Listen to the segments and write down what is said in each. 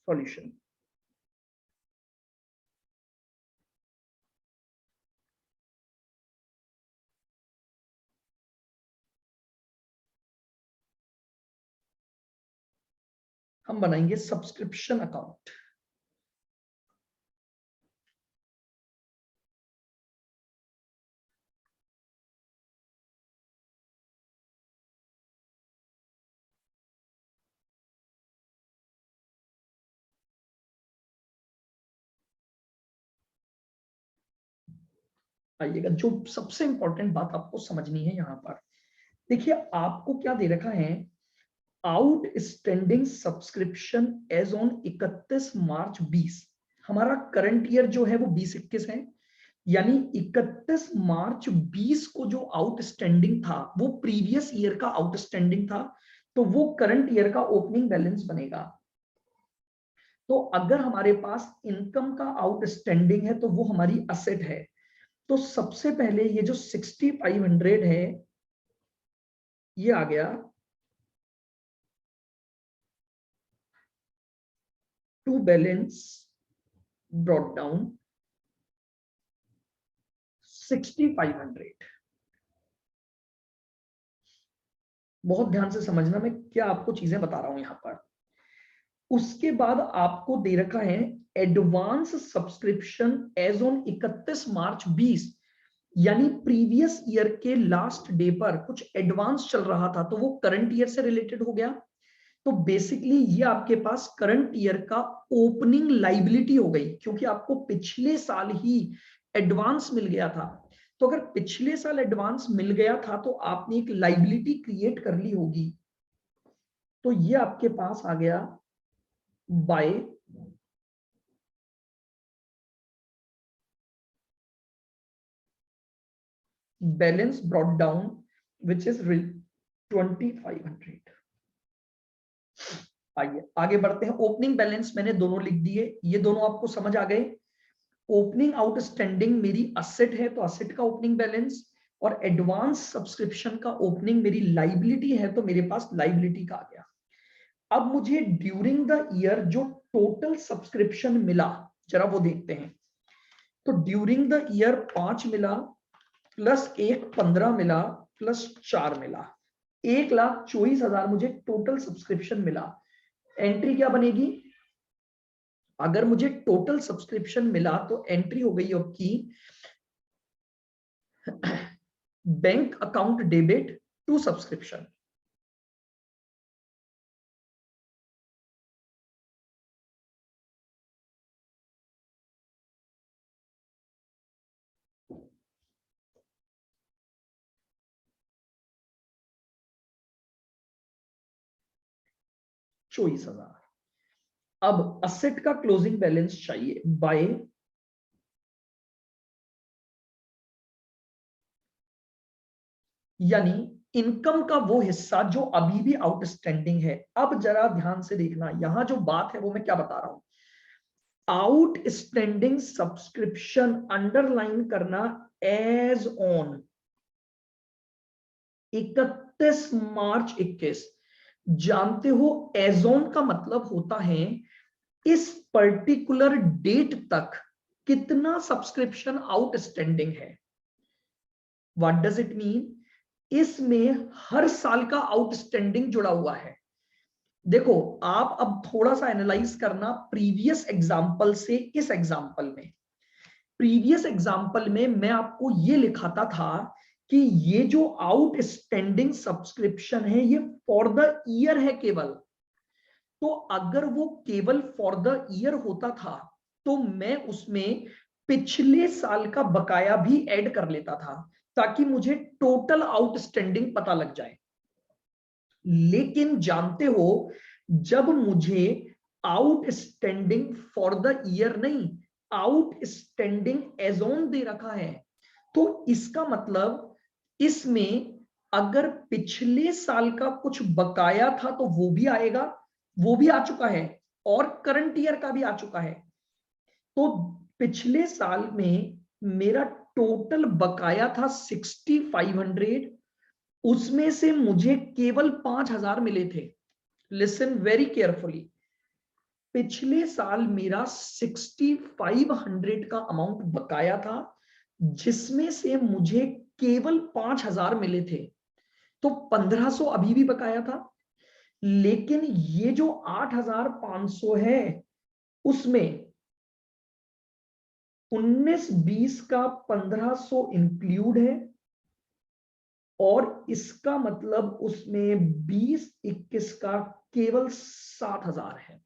Solution. हम बनाएंगे subscription account. आइएगा, जो सबसे इंपॉर्टेंट बात आपको समझनी है यहां पर, देखिए आपको क्या दे रखा है, आउटस्टैंडिंग सब्सक्रिप्शन एज ऑन 31 मार्च 20। हमारा करंट ईयर जो है वो 20-21 है, यानी 31 मार्च 20 को जो आउटस्टैंडिंग था वो प्रीवियस ईयर का आउटस्टैंडिंग था, तो वो करंट ईयर का ओपनिंग बैलेंस बनेगा। तो अगर हमारे पास इनकम का आउटस्टैंडिंग है तो वो हमारी असेट है। तो सबसे पहले ये जो 6500 है ये आ गया टू बैलेंस ब्रॉट डाउन 6500। बहुत ध्यान से समझना मैं क्या आपको चीजें बता रहा हूं यहां पर। उसके बाद आपको दे रखा है एडवांस सब्सक्रिप्शन एज ऑन 31 मार्च 20, यानी प्रीवियस ईयर के लास्ट डे पर कुछ एडवांस चल रहा था तो वो करंट ईयर से रिलेटेड हो गया। तो बेसिकली ये आपके पास करंट ईयर का ओपनिंग लाइबिलिटी हो गई, क्योंकि आपको पिछले साल ही एडवांस मिल गया था। तो अगर पिछले साल एडवांस मिल गया था तो आपने एक लाइबिलिटी क्रिएट कर ली होगी। तो ये आपके पास आ गया by balance brought down which is 2500। आइए आगे बढ़ते हैं। ओपनिंग बैलेंस मैंने दोनों लिख दिए, ये दोनों आपको समझ आ गए। ओपनिंग आउटस्टैंडिंग मेरी असेट है तो असेट का ओपनिंग बैलेंस, और एडवांस सब्सक्रिप्शन का ओपनिंग मेरी लाइबिलिटी है तो मेरे पास लाइबिलिटी का आ गया। अब मुझे ड्यूरिंग द ईयर जो टोटल सब्सक्रिप्शन मिला जरा वो देखते हैं। तो ड्यूरिंग द ईयर 5 मिला प्लस 1 15 मिला प्लस 4 मिला, 1,24,000 मुझे टोटल सब्सक्रिप्शन मिला। एंट्री क्या बनेगी, अगर मुझे टोटल सब्सक्रिप्शन मिला तो एंट्री हो गई आपकी bank account debit to subscription. ₹24,000। अब असेट का क्लोजिंग बैलेंस चाहिए बाय यानी इनकम का वो हिस्सा जो अभी भी आउटस्टैंडिंग है। अब जरा ध्यान से देखना, यहां जो बात है वो मैं क्या बता रहा हूं। आउटस्टैंडिंग सब्सक्रिप्शन अंडरलाइन करना एज ऑन 31 मार्च 21। जानते हो एज ऑन का मतलब होता है इस पर्टिकुलर डेट तक कितना सब्सक्रिप्शन आउटस्टैंडिंग है। व्हाट डज इट मीन, इसमें हर साल का आउटस्टैंडिंग जुड़ा हुआ है। देखो आप अब थोड़ा सा एनालाइज करना प्रीवियस एग्जांपल से इस एग्जांपल में। प्रीवियस एग्जांपल में मैं आपको ये लिखाता था कि ये जो आउटस्टैंडिंग सब्सक्रिप्शन है ये फॉर द ईयर है केवल। तो अगर वो केवल फॉर द ईयर होता था तो मैं उसमें पिछले साल का बकाया भी ऐड कर लेता था ताकि मुझे टोटल आउटस्टैंडिंग पता लग जाए। लेकिन जानते हो जब मुझे आउटस्टैंडिंग फॉर द ईयर नहीं, आउटस्टैंडिंग एज ऑन दे रखा है, तो इसका मतलब इसमें अगर पिछले साल का कुछ बकाया था तो वो भी आएगा, वो भी आ चुका है, और करंट ईयर का भी आ चुका है। तो पिछले साल में मेरा टोटल बकाया था 6500, उसमें से मुझे केवल 5000 मिले थे। लिसन वेरी केयरफुली, पिछले साल मेरा 6500 का अमाउंट बकाया था, जिसमें से मुझे केवल 5000 मिले थे, तो 1500 अभी भी बकाया था। लेकिन ये जो 8500 है उसमें 19-20 का 1500 इंक्लूड है, और इसका मतलब उसमें 20-21 का केवल 7000 है।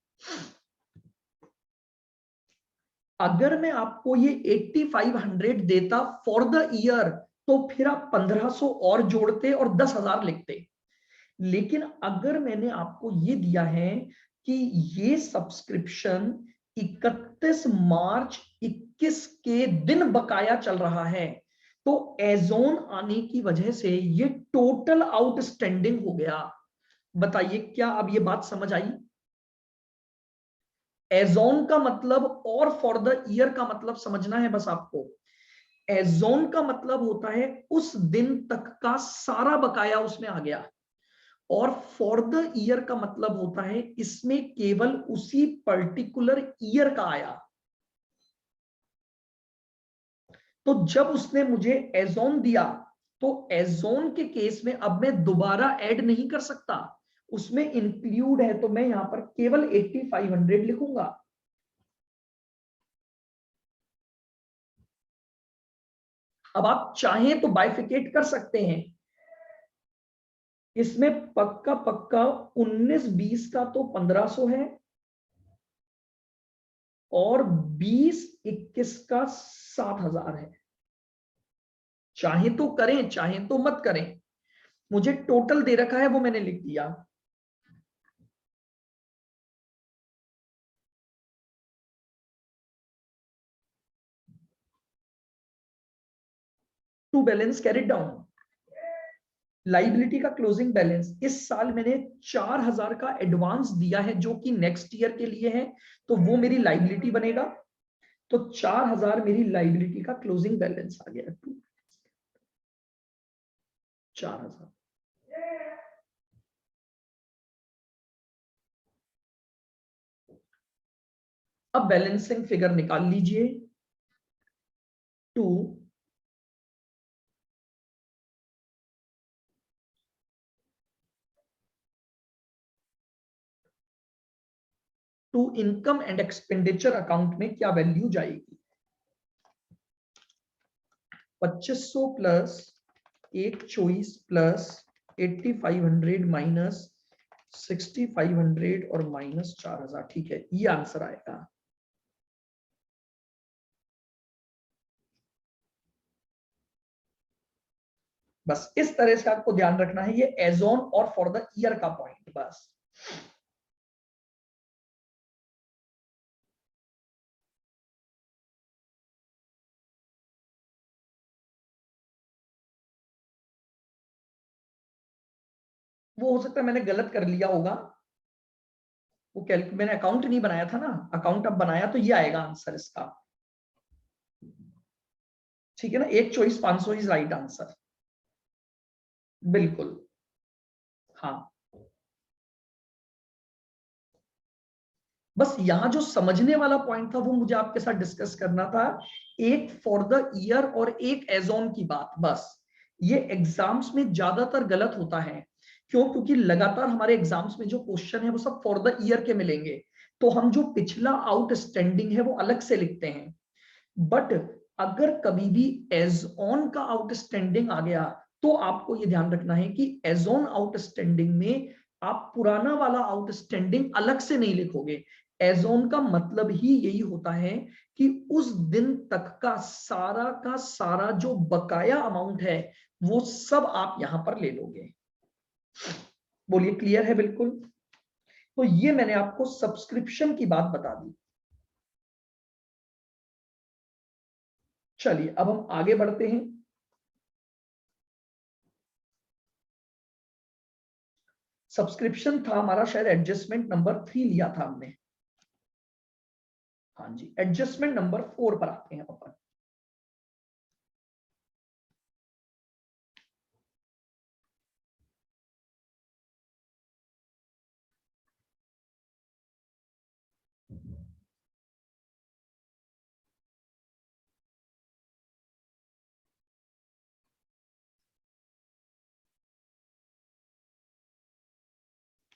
अगर मैं आपको ये 8500 देता फॉर द ईयर, तो फिर आप 1500 और जोड़ते और 10,000 लिखते। लेकिन अगर मैंने आपको ये दिया है कि ये सब्सक्रिप्शन 31 मार्च 21 के दिन बकाया चल रहा है, तो एजोन आने की वजह से ये टोटल आउटस्टैंडिंग हो गया। बताइए क्या अब ये बात समझ आई? एजोन का मतलब और फॉर द ईयर का मतलब समझना है बस आपको। एजोन का मतलब होता है उस दिन तक का सारा बकाया उसमें आ गया, और फॉर द ईयर का मतलब होता है इसमें केवल उसी पर्टिकुलर ईयर का आया। तो जब उसने मुझे एजोन दिया, तो एजोन के केस में अब मैं दोबारा ऐड नहीं कर सकता, उसमें इंक्लूड है, तो मैं यहां पर केवल 8500 लिखूंगा। अब आप चाहें तो बाइफिकेट कर सकते हैं, इसमें पक्का पक्का 19-20 का तो 1500 है, और 20-21 का 7000 है। चाहे तो करें, चाहे तो मत करें, मुझे टोटल दे रखा है वो मैंने लिख दिया। To balance carried down, liability का क्लोजिंग बैलेंस, इस साल मैंने 4000 का एडवांस दिया है जो कि नेक्स्ट ईयर के लिए है, तो वो मेरी लाइबिलिटी बनेगा। तो 4000 मेरी लाइबिलिटी का क्लोजिंग बैलेंस आ गया। 4000। अब बैलेंसिंग फिगर निकाल लीजिए। To to income and expenditure account में क्या वैल्यू जाएगी? 2500 प्लस 124 प्लस 8500 माइनस 6500 और माइनस 4000। ठीक है, ये आंसर आएगा। बस इस तरह से आपको ध्यान रखना है, ये एजोन और फॉर द ईयर का पॉइंट बस। वो हो सकता है मैंने गलत कर लिया होगा, वो कैलकुलेट मैंने अकाउंट नहीं बनाया था ना, अकाउंट अब बनाया तो ये आएगा आंसर इसका। ठीक है ना, 124,500 इज राइट आंसर। बिल्कुल। हाँ, बस यहां जो समझने वाला पॉइंट था वो मुझे आपके साथ डिस्कस करना था, एक फॉर द ईयर और एक एजोन की बात। बस ये एग्जाम्स में ज्यादातर गलत होता है। क्यों? क्योंकि लगातार हमारे एग्जाम्स में जो क्वेश्चन है वो सब फॉर द ईयर के मिलेंगे, तो हम जो पिछला आउटस्टैंडिंग है वो अलग से लिखते हैं। बट अगर कभी भी एज ऑन का आउटस्टैंडिंग आ गया, तो आपको ये ध्यान रखना है कि एज ऑन आउटस्टैंडिंग में आप पुराना वाला आउटस्टैंडिंग अलग से नहीं लिखोगे। एज ऑन का मतलब ही यही होता है कि उस दिन तक का सारा जो बकाया अमाउंट है वो सब आप यहां पर ले लोगे। बोलिए, क्लियर है? बिल्कुल। तो ये मैंने आपको सब्सक्रिप्शन की बात बता दी। चलिए अब हम आगे बढ़ते हैं। सब्सक्रिप्शन था हमारा, शायद एडजस्टमेंट नंबर 3 लिया था हमने। हाँ जी, एडजस्टमेंट नंबर 4 पर आते हैं अपन।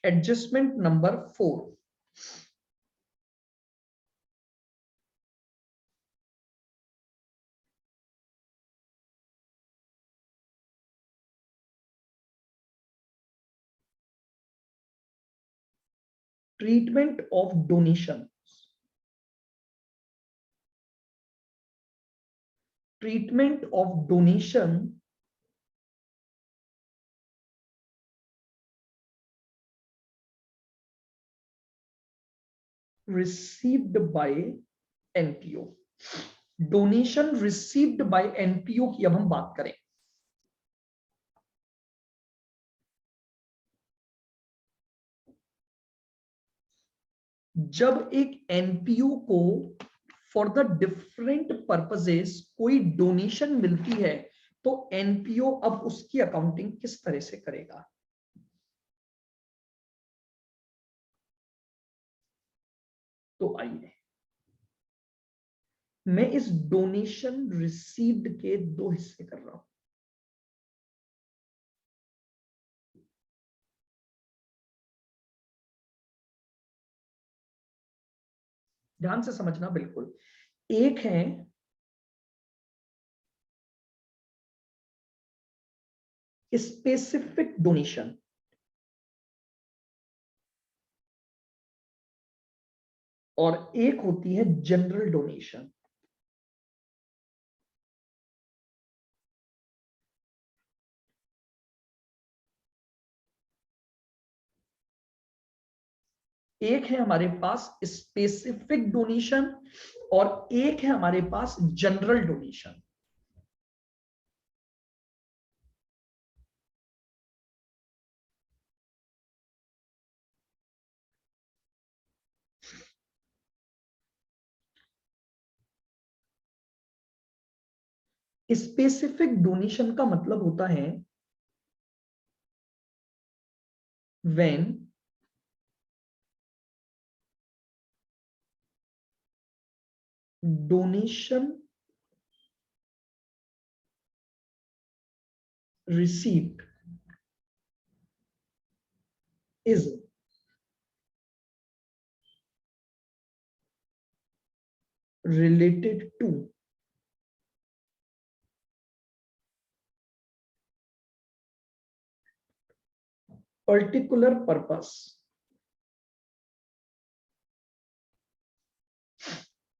Adjustment number 4, treatment of donation, treatment of donation received by NPO, donation received by NPO की अब हम बात करें। जब एक एनपीओ को फॉर द डिफरेंट पर्पसेस कोई डोनेशन मिलती है तो एनपीओ अब उसकी अकाउंटिंग किस तरह से करेगा। तो आइए मैं इस डोनेशन रिसीव्ड के दो हिस्से कर रहा हूं। ध्यान से समझना बिल्कुल। एक है स्पेसिफिक डोनेशन और एक होती है जनरल डोनेशन। एक है हमारे पास स्पेसिफिक डोनेशन और एक है हमारे पास जनरल डोनेशन। स्पेसिफिक डोनेशन का मतलब होता है when donation received is related to particular purpose।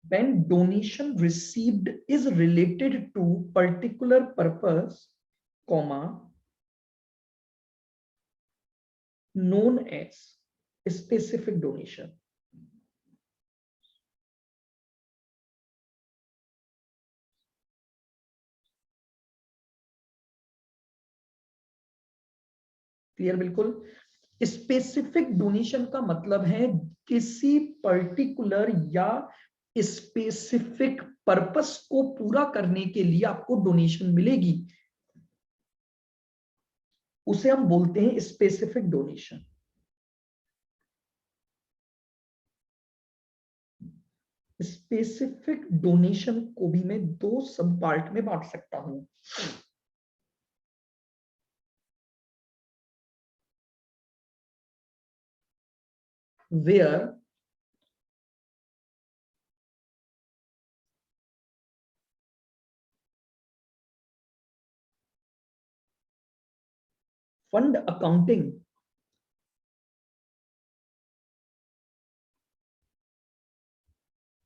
When donation received is related to particular purpose, comma, known as specific donation। Clear बिल्कुल। स्पेसिफिक डोनेशन का मतलब है किसी पर्टिकुलर या स्पेसिफिक पर्पस को पूरा करने के लिए आपको डोनेशन मिलेगी, उसे हम बोलते हैं स्पेसिफिक डोनेशन। स्पेसिफिक डोनेशन को भी मैं दो सब पार्ट में बांट सकता हूं। where fund accounting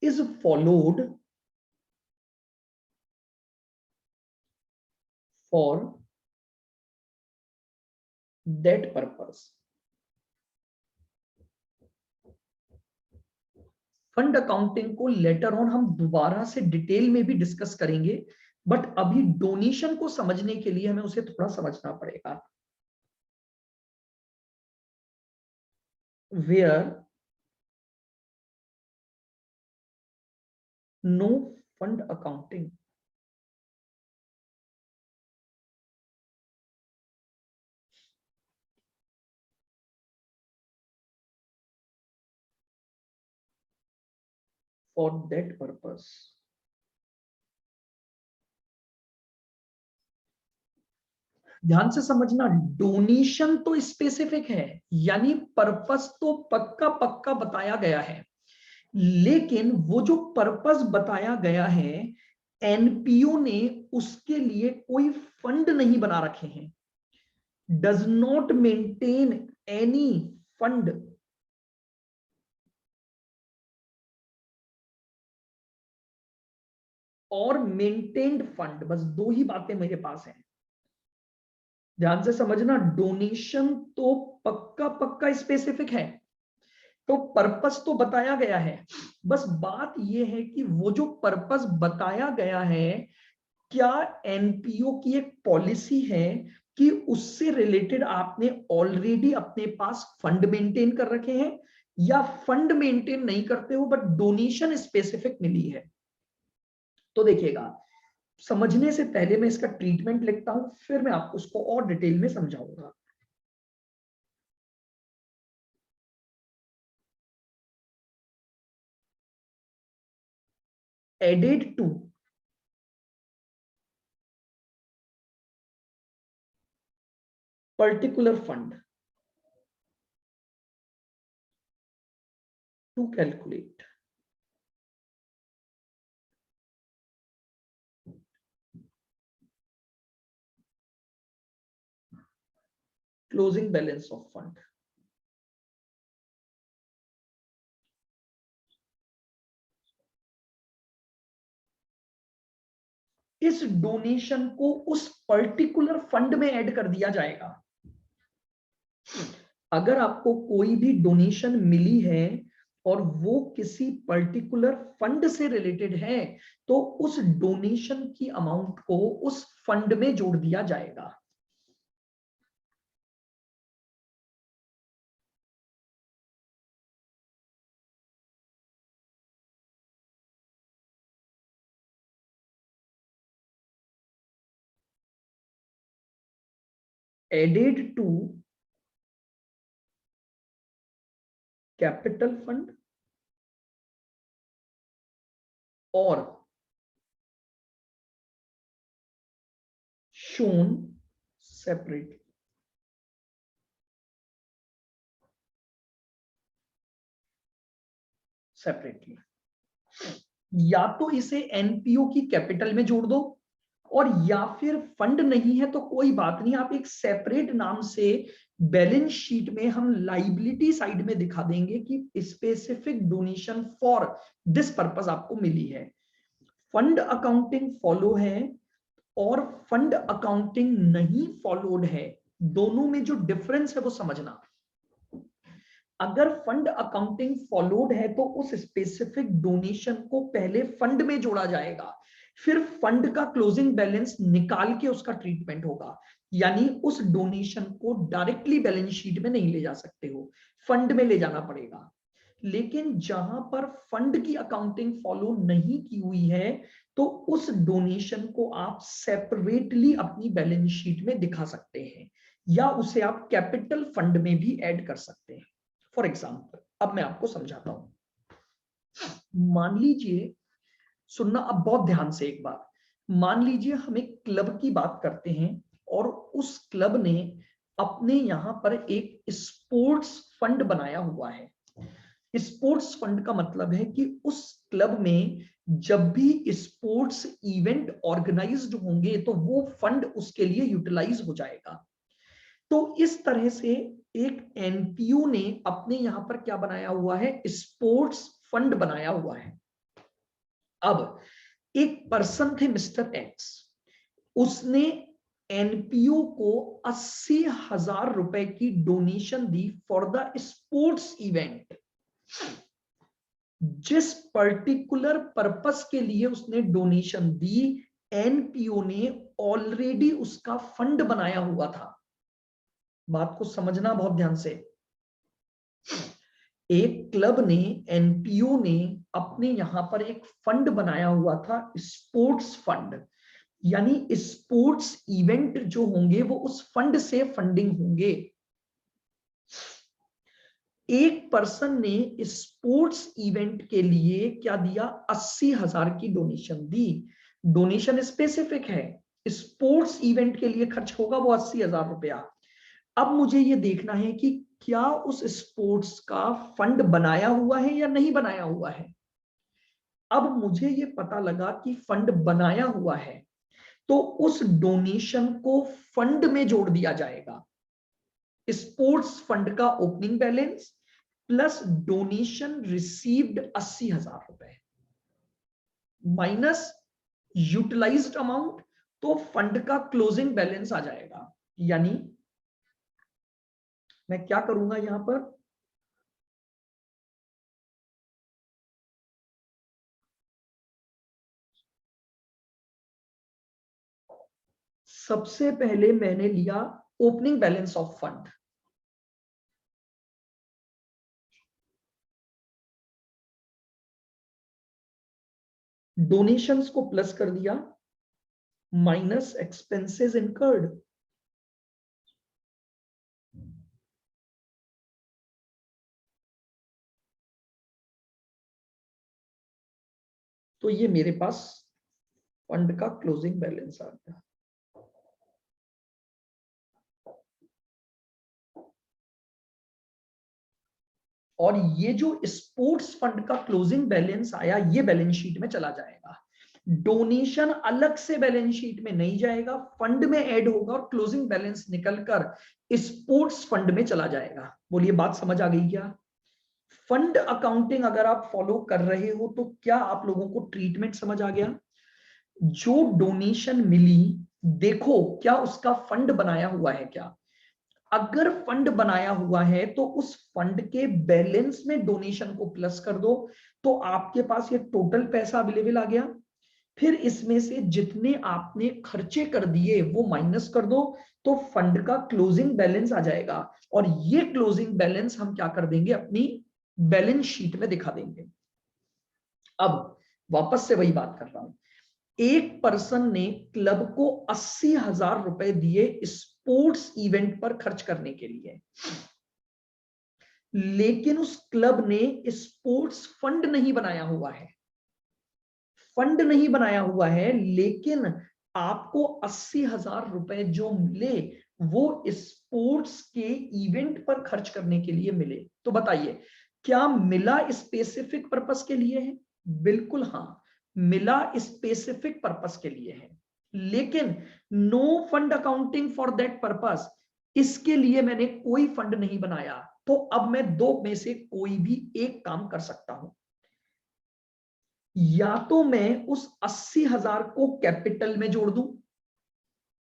is followed for that purpose। Fund accounting को लेटर ऑन हम दोबारा से डिटेल में भी डिस्कस करेंगे, बट अभी डोनेशन को समझने के लिए हमें उसे थोड़ा समझना पड़ेगा। where no fund accounting for that purpose। ध्यान से समझना, डोनेशन तो स्पेसिफिक है, यानी पर्पस तो पक्का पक्का बताया गया है, लेकिन वो जो पर्पस बताया गया है एनपीओ ने उसके लिए कोई फंड नहीं बना रखे हैं, does not maintain any fund. और मेंटेन्ड फंड, बस दो ही बातें मेरे पास हैं। ध्यान से समझना, डोनेशन तो पक्का पक्का स्पेसिफिक है, तो पर्पस तो बताया गया है, बस बात यह है कि वो जो पर्पस बताया गया है, क्या एनपीओ की एक पॉलिसी है कि उससे रिलेटेड आपने ऑलरेडी अपने पास फंड मेंटेन कर रखे हैं, या फंड मेंटेन नहीं करते हो बट डोनेशन स्पेसिफिक मिली है। तो देखिएगा, समझने से पहले मैं इसका ट्रीटमेंट लिखता हूं, फिर मैं आपको उसको और डिटेल में समझाऊंगा। Added to particular fund to calculate closing balance of fund. इस डोनेशन को उस पर्टिकुलर फंड में ऐड कर दिया जाएगा। अगर आपको कोई भी डोनेशन मिली है और वो किसी पर्टिकुलर फंड से रिलेटेड है, तो उस डोनेशन की अमाउंट को उस फंड में जोड़ दिया जाएगा। एडेड टू कैपिटल फंड और शोन सेपरेटली। सेपरेटली, या तो इसे एनपीओ की कैपिटल में जोड़ दो, और या फिर फंड नहीं है तो कोई बात नहीं, आप एक सेपरेट नाम से बैलेंस शीट में हम लाइबिलिटी साइड में दिखा देंगे कि specific donation for this purpose आपको मिली है। फंड अकाउंटिंग फॉलो है और फंड अकाउंटिंग नहीं फॉलोड है, दोनों में जो डिफरेंस है वो समझना। अगर फंड अकाउंटिंग फॉलोड है तो उस स्पेसिफिक डोनेशन को पहले फंड में जोड़ा जाएगा, फिर फंड का क्लोजिंग बैलेंस निकाल के उसका ट्रीटमेंट होगा, यानी उस डोनेशन को डायरेक्टली बैलेंस शीट में नहीं ले जा सकते हो, फंड में ले जाना पड़ेगा। लेकिन जहां पर फंड की अकाउंटिंग फॉलो नहीं की हुई है, तो उस डोनेशन को आप सेपरेटली अपनी बैलेंस शीट में दिखा सकते हैं, या उसे आप कैपिटल फंड में भी ऐड कर सकते हैं। फॉर एग्जाम्पल, अब मैं आपको समझाता हूं। मान लीजिए, सुनना अब बहुत ध्यान से एक बात, मान लीजिए हम एक क्लब की बात करते हैं और उस क्लब ने अपने यहां पर एक स्पोर्ट्स फंड बनाया हुआ है। स्पोर्ट्स फंड का मतलब है कि उस क्लब में जब भी स्पोर्ट्स इवेंट ऑर्गेनाइज्ड होंगे तो वो फंड उसके लिए यूटिलाइज हो जाएगा। तो इस तरह से एक एनपीओ ने अपने यहां पर क्या बनाया हुआ है, स्पोर्ट्स फंड बनाया हुआ है। अब एक पर्सन थे मिस्टर एक्स, उसने एनपीओ को 80,000 रुपए की donation the for the sports event. जिस पर्टिकुलर पर्पस के लिए उसने डोनेशन दी, एनपीओ ने ऑलरेडी उसका फंड बनाया हुआ था। बात को समझना बहुत ध्यान से। एक क्लब ने, एनपीओ ने अपने यहां पर एक फंड बनाया हुआ था, स्पोर्ट्स फंड, यानी स्पोर्ट्स इवेंट जो होंगे वो उस फंड से फंडिंग होंगे। एक पर्सन ने स्पोर्ट्स इवेंट के लिए क्या दिया, 80,000 की डोनेशन दी। डोनेशन स्पेसिफिक है, स्पोर्ट्स इवेंट के लिए खर्च होगा वो 80,000 रुपया। अब मुझे ये देखना है कि क्या उस स्पोर्ट्स का फंड बनाया हुआ है या नहीं बनाया हुआ है। अब मुझे ये पता लगा कि फंड बनाया हुआ है, तो उस डोनेशन को फंड में जोड़ दिया जाएगा। स्पोर्ट्स फंड का opening balance plus donation received 80,000 रुपए माइनस यूटिलाइज्ड अमाउंट, तो फंड का क्लोजिंग बैलेंस आ जाएगा। यानी मैं क्या करूंगा यहां पर, सबसे पहले मैंने लिया opening balance of fund, donations को प्लस कर दिया माइनस एक्सपेंसेस इनकर्ड, तो ये मेरे पास फंड का क्लोजिंग बैलेंस आ गया। और ये जो स्पोर्ट्स फंड का क्लोजिंग बैलेंस आया ये बैलेंस शीट में चला जाएगा। डोनेशन अलग से बैलेंस शीट में नहीं जाएगा, फंड में ऐड होगा और क्लोजिंग बैलेंस निकलकर स्पोर्ट्स फंड में चला जाएगा। बोलिए बात समझ आ गई क्या। फंड अकाउंटिंग अगर आप फॉलो कर रहे हो तो क्या आप लोगों को ट्रीटमेंट समझ आ गया। जो डोनेशन मिली, देखो क्या उसका फंड बनाया हुआ है क्या। अगर फंड बनाया हुआ है तो उस फंड के बैलेंस में डोनेशन को प्लस कर दो, तो आपके पास ये टोटल पैसा अवेलेबल आ गया। फिर इसमें से जितने आपने खर्चे कर दिए वो माइनस कर दो, तो फंड का क्लोजिंग बैलेंस आ जाएगा। और ये क्लोजिंग बैलेंस हम क्या कर देंगे, अपनी बैलेंस शीट में दिखा देंगे। अब वापस से वही बात कर रहा हूं, एक पर्सन ने क्लब को 80,000 रुपए दिए स्पोर्ट्स इवेंट पर खर्च करने के लिए, लेकिन उस क्लब ने स्पोर्ट्स फंड नहीं बनाया हुआ है। फंड नहीं बनाया हुआ है, लेकिन आपको 80,000 रुपए जो मिले वो स्पोर्ट्स के इवेंट पर खर्च करने के लिए मिले। तो बताइए क्या मिला स्पेसिफिक पर्पस के लिए है। बिल्कुल हाँ, मिला स्पेसिफिक पर्पस के लिए है, लेकिन no fund accounting for that purpose, इसके लिए मैंने कोई फंड नहीं बनाया। तो अब मैं दो में से कोई भी एक काम कर सकता हूं, या तो मैं उस 80,000 को कैपिटल में जोड़ दूं,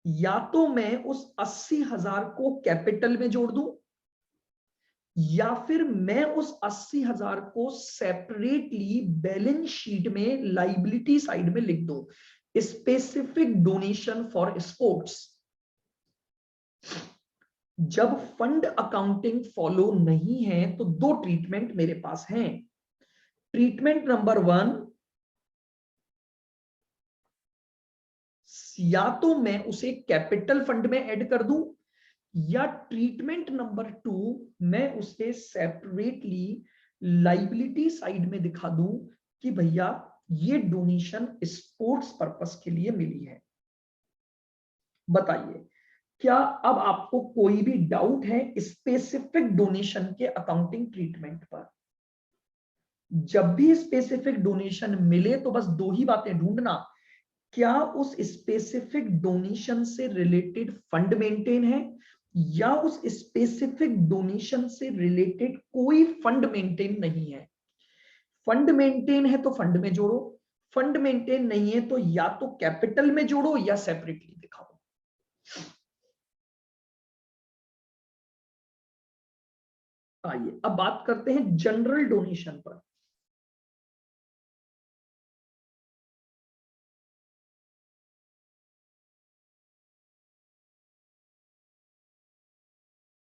या तो मैं उस 80,000 को कैपिटल में जोड़ दूं, या फिर मैं उस 80,000 को सेपरेटली बैलेंस शीट में लाइबिलिटी साइड में लिख दूं, स्पेसिफिक डोनेशन फॉर स्पोर्ट्स। जब फंड अकाउंटिंग फॉलो नहीं है तो दो ट्रीटमेंट मेरे पास हैं। ट्रीटमेंट नंबर 1, या तो मैं उसे कैपिटल फंड में ऐड कर दूं, या ट्रीटमेंट नंबर 2 मैं उसे सेपरेटली लाइबिलिटी साइड में दिखा दूं कि भैया ये डोनेशन स्पोर्ट्स पर्पस के लिए मिली है। बताइए क्या अब आपको कोई भी डाउट है स्पेसिफिक डोनेशन के अकाउंटिंग ट्रीटमेंट पर। जब भी स्पेसिफिक डोनेशन मिले तो बस दो ही बातें ढूंढना, क्या उस स्पेसिफिक डोनेशन से रिलेटेड फंड मेंटेन है, या उस स्पेसिफिक डोनेशन से रिलेटेड कोई फंड मेंटेन नहीं है। फंड मेंटेन है तो फंड में जोड़ो, फंड मेंटेन नहीं है तो या तो कैपिटल में जोड़ो या सेपरेटली दिखाओ। आइए अब बात करते हैं जनरल डोनेशन पर।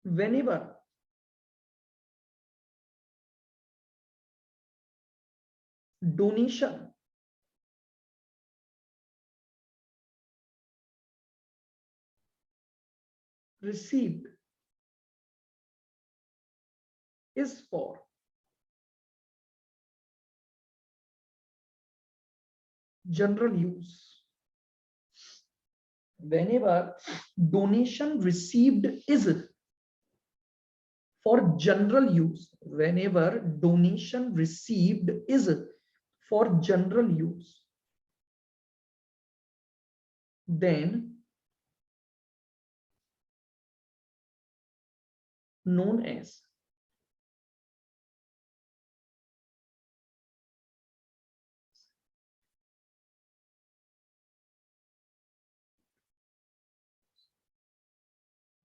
whenever donation received is for general use, whenever donation received is for general use, whenever donation received is for general use, then known as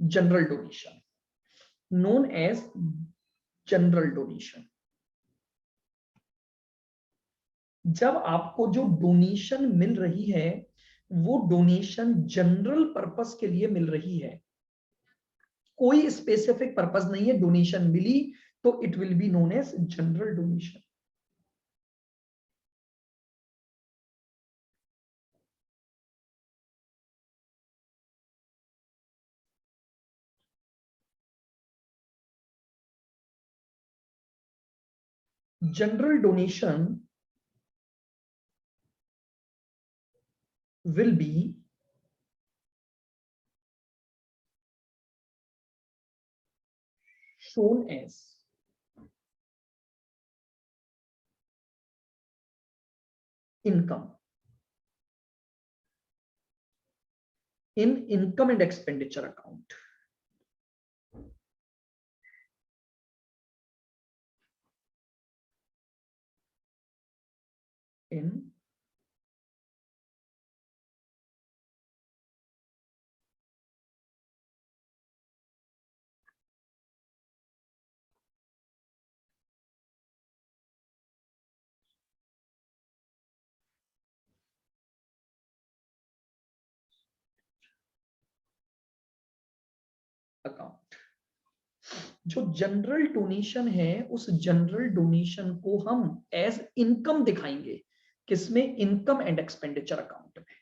general donation, known as general donation. जब आपको जो donation मिल रही है वो donation general purpose के लिए मिल रही है, कोई स्पेसिफिक पर्पस नहीं है, डोनेशन मिली तो it will be known as general donation. General donation will be shown as income in income and expenditure account. In account. जो जनरल डोनेशन है उस जनरल डोनेशन को हम एज इनकम दिखाएंगे, किसमें? इनकम एंड एक्सपेंडिचर अकाउंट में।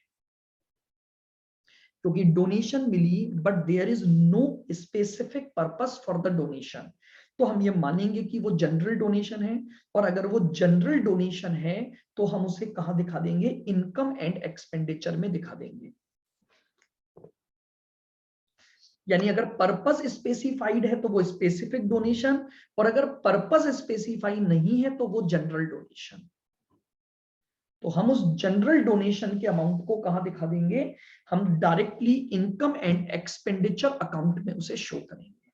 क्योंकि donation मिली but there is no specific purpose for the donation, तो हम ये मानेंगे कि वो जनरल डोनेशन है, और अगर वो जनरल डोनेशन है तो हम उसे कहां दिखा देंगे? इनकम एंड एक्सपेंडिचर में दिखा देंगे। यानी अगर पर्पस स्पेसिफाइड है तो वो स्पेसिफिक डोनेशन, और अगर पर्पस स्पेसिफाई नहीं है तो वो जनरल डोनेशन। तो हम उस जनरल डोनेशन के अमाउंट को कहां दिखा देंगे? हम directly income and expenditure account में उसे शो करेंगे।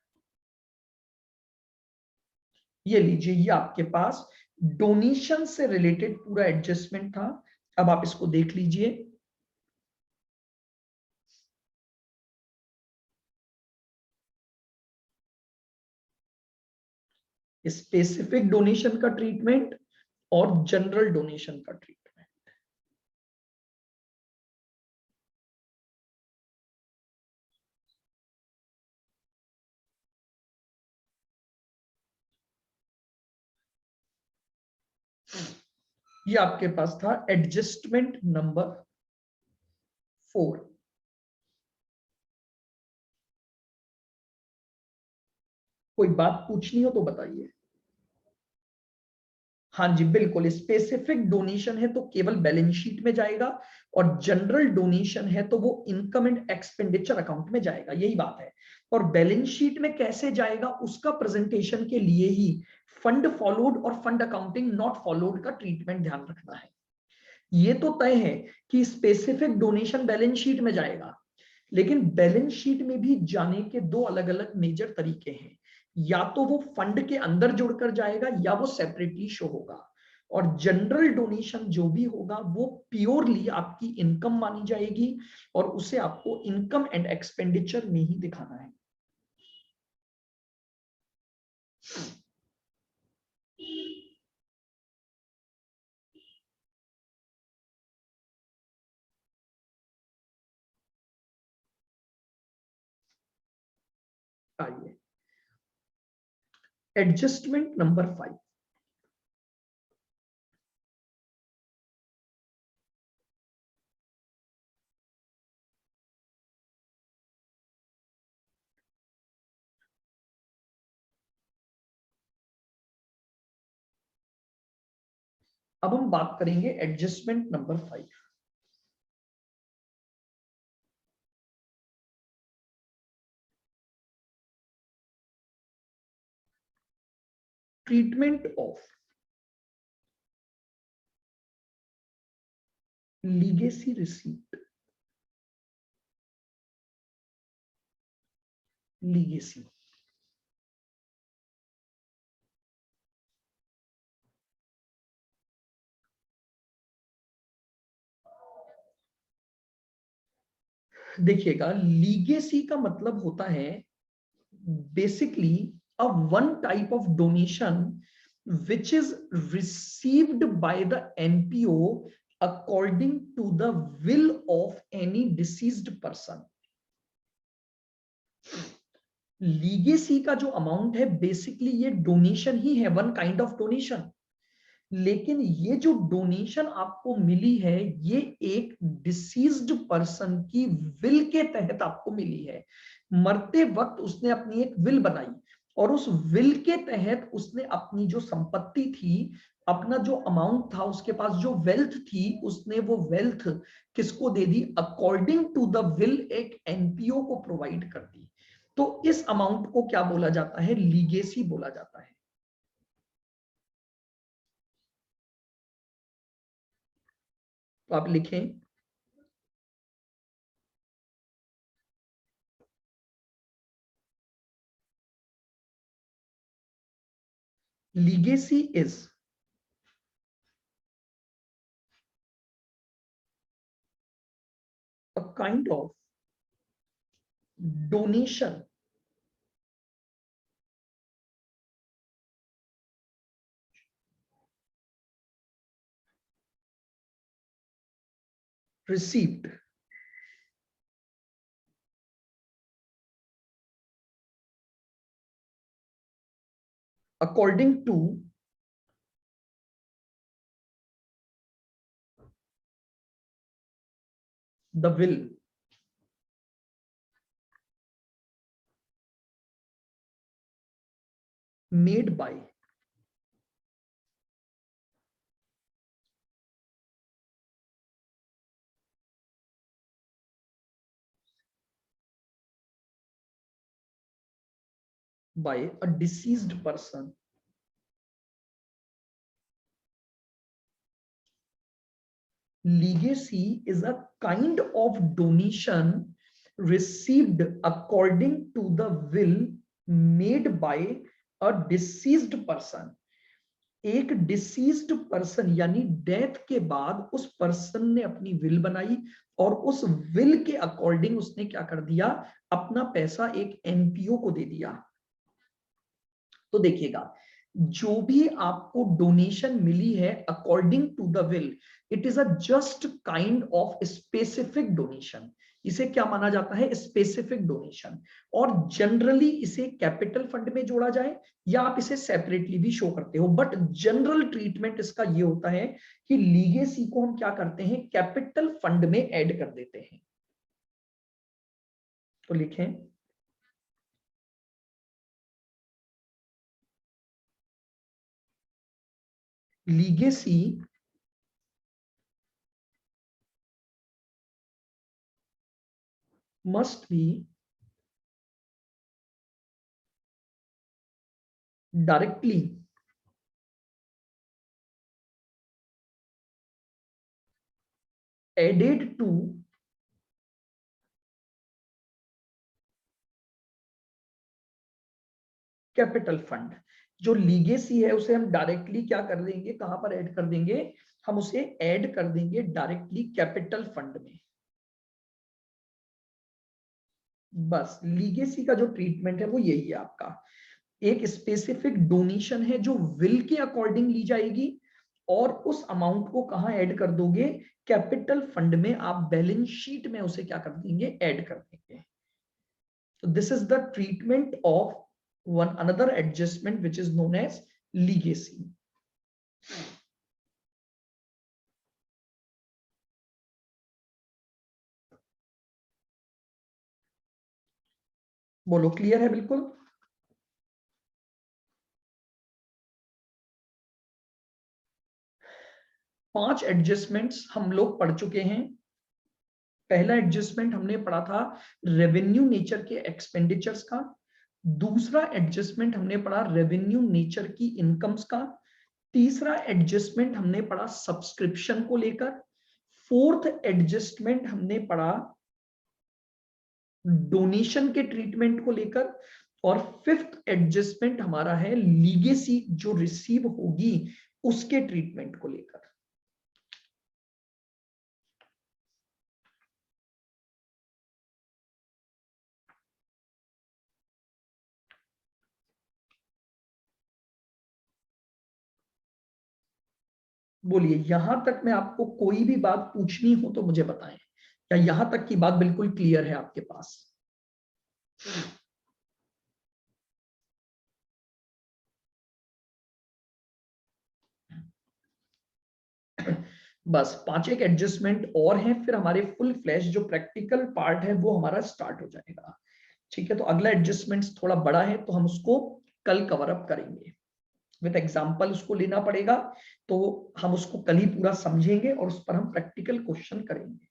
ये लीजिए, ये आपके पास डोनेशन से रिलेटेड पूरा एडजस्टमेंट था। अब आप इसको देख लीजिए। स्पेसिफिक डोनेशन का ट्रीटमेंट और जनरल डोनेशन का ट्रीटमेंट। ये आपके पास था एडजस्टमेंट नंबर 4। कोई बात पूछनी हो तो बताइए। हाँ जी बिल्कुल, स्पेसिफिक डोनेशन है तो केवल बैलेंस शीट में जाएगा, और जनरल डोनेशन है तो वो इनकम एंड एक्सपेंडिचर अकाउंट में जाएगा, यही बात है। और बैलेंस शीट में कैसे जाएगा उसका प्रेजेंटेशन के लिए ही फंड फॉलोड और फंड अकाउंटिंग नॉट फॉलोड का ट्रीटमेंट ध्यान रखना है। ये तो तय है कि स्पेसिफिक डोनेशन बैलेंस शीट में जाएगा, लेकिन बैलेंस शीट में भी जाने के दो अलग अलग मेजर तरीके हैं। या तो वो फंड के अंदर जुड़कर जाएगा या वो सेपरेटली शो होगा। और जनरल डोनेशन जो भी होगा वो प्योरली आपकी इनकम मानी जाएगी, और उसे आपको इनकम एंड एक्सपेंडिचर में ही दिखाना है। आइए, एडजस्टमेंट नंबर 5। अब हम बात करेंगे adjustment number 5। Treatment of legacy receipt, legacy. देखिएगा, लीगेसी का मतलब होता है basically a one type of donation which is received by the NPO according to the will of any deceased person. Legacy का जो अमाउंट है बेसिकली ये donation ही है, वन काइंड ऑफ डोनेशन। लेकिन ये जो डोनेशन आपको मिली है ये एक डिसीज्ड पर्सन की विल के तहत आपको मिली है। मरते वक्त उसने अपनी एक विल बनाई और उस विल के तहत उसने अपनी जो संपत्ति थी, अपना जो अमाउंट था, उसके पास जो वेल्थ थी, उसने वो वेल्थ किसको दे दी? अकॉर्डिंग टू द विल एक एनपीओ को प्रोवाइड कर दी। तो इस अमाउंट को क्या बोला जाता है? लीगेसी बोला जाता है। तो आप लिखें legacy is a kind of donation received according to the will made by a deceased person legacy is a kind of donation received according to the will made by a deceased person। एक deceased person यानी death के बाद उस person ने अपनी will बनाई और उस विल के अकॉर्डिंग उसने क्या कर दिया? अपना पैसा एक एनपीओ को दे दिया। तो देखिएगा, जो भी आपको डोनेशन मिली है according to the will, it is a just kind of specific donation. इसे क्या माना जाता है? Specific donation. और जनरली इसे कैपिटल फंड में जोड़ा जाए या आप इसे सेपरेटली भी शो करते हो, बट जनरल ट्रीटमेंट इसका ये होता है कि लीगेसी को हम क्या करते हैं? कैपिटल फंड में ऐड कर देते हैं। तो लिखें legacy must be directly added to capital fund. जो लीगेसी है उसे हम डायरेक्टली क्या कर देंगे? कहां पर ऐड कर देंगे? हम उसे ऐड कर देंगे डायरेक्टली कैपिटल फंड में। बस लीगेसी का जो ट्रीटमेंट है वो यही है आपका। एक स्पेसिफिक डोनेशन है जो विल के अकॉर्डिंग ली जाएगी और उस अमाउंट को कहां ऐड कर दोगे? कैपिटल फंड में। आप बैलेंस शीट में उसे क्या कर देंगे? ऐड कर देंगे। So this is the treatment of one another adjustment which is known as legacy. बोलो, क्लियर है बिल्कुल? पांच एडजस्टमेंट्स हम लोग पढ़ चुके हैं। पहला एडजस्टमेंट हमने पढ़ा था रेवेन्यू नेचर के एक्सपेंडिचर्स का। दूसरा एडजस्टमेंट हमने पढ़ा रेवेन्यू नेचर की इनकम्स का। तीसरा एडजस्टमेंट हमने पढ़ा सब्सक्रिप्शन को लेकर। फोर्थ एडजस्टमेंट हमने पढ़ा डोनेशन के ट्रीटमेंट को लेकर। और फिफ्थ एडजस्टमेंट हमारा है लीगेसी जो रिसीव होगी उसके ट्रीटमेंट को लेकर। बोलिए, यहां तक में आपको कोई भी बात पूछनी हो तो मुझे बताएं, या यहां तक की बात बिल्कुल क्लियर है आपके पास? बस 5 एक एडजस्टमेंट और हैं, फिर हमारे फुल फ्लैश जो प्रैक्टिकल पार्ट है वो हमारा स्टार्ट हो जाएगा। ठीक है, तो अगला एडजस्टमेंट थोड़ा बड़ा है तो हम उसको कल कवर अप करेंगे, विद एग्जांपल उसको लेना पड़ेगा, तो हम उसको कल ही पूरा समझेंगे और उस पर हम प्रैक्टिकल क्वेश्चन करेंगे।